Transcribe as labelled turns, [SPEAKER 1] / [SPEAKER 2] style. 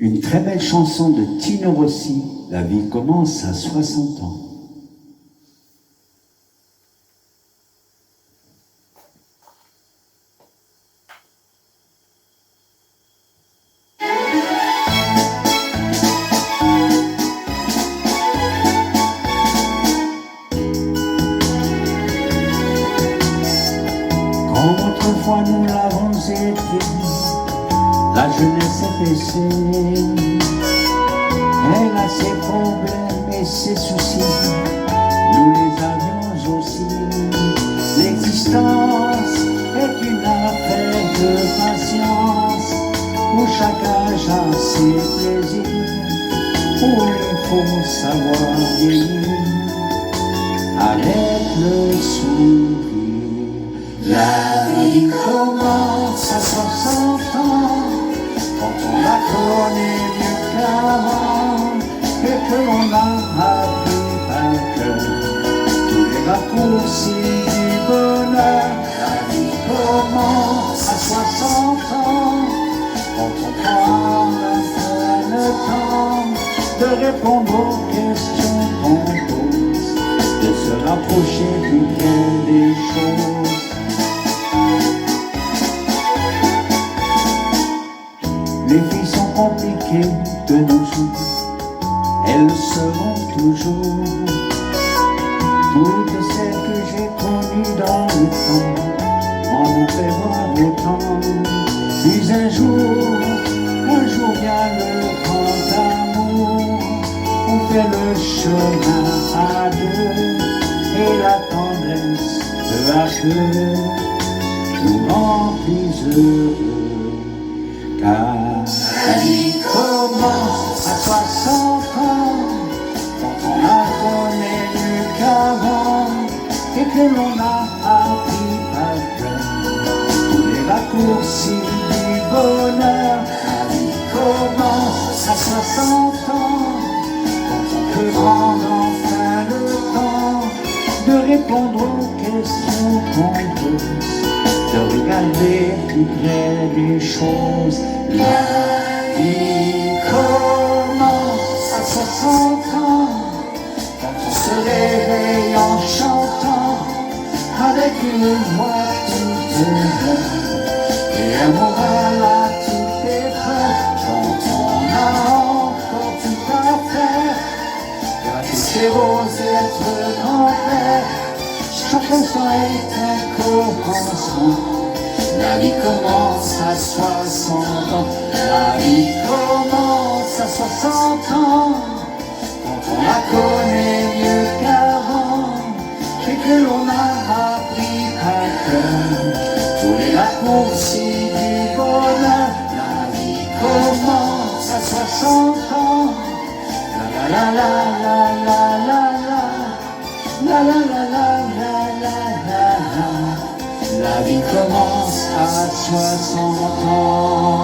[SPEAKER 1] Une très belle chanson de Tino Rossi, La vie commence à 60 ans. Comme autrefois nous l'avons été, la jeunesse est baissée. Elle a ses problèmes et ses soucis, nous les avions aussi. L'existence est une affaire de patience, où chaque âge a ses plaisirs, où il faut savoir vieillir avec le sourire. La vie commence à 60 ans, quand on la connaît mieux qu'avant, et que l'on a appris par cœur tous les raccourcis du bonheur. La vie commence à 60 ans, quand on prend enfin le temps de répondre aux questions qu'on pose, de se rapprocher plus près des choses. Les filles sont compliquées de nos jours, elles le seront toujours. Toutes celles que j'ai connues dans le temps m'en ont fait voir autant. Puis un jour vient le grand amour, on fait le chemin à deux, et la tendresse peu à peu nous rend plus heureux. Car la vie commence à 60 ans, quand on la connaît mieux qu'avant, et que l'on a appris par cœur tous les raccourcis du bonheur. La vie commence à 60 ans, quand on peut prendre enfin le temps de répondre aux questions qu'on pose, de regarder plus près des choses. La vie commence à 60 ans, quand on se réveille en chantant, avec une voix toute neuve et un moral à toute épreuve. Quand on a encore tout à faire, gratiter aux êtres grands-pères, chaque instant est un commencement. La vie commence à 60 ans, la vie commence à 60 ans, quand on la connaît mieux qu'avant, et que l'on a appris par cœur tous les raccourcis du bonheur. La vie commence à 60 ans, la la la la la la la la la la la la la. La vie commence à 60 ans.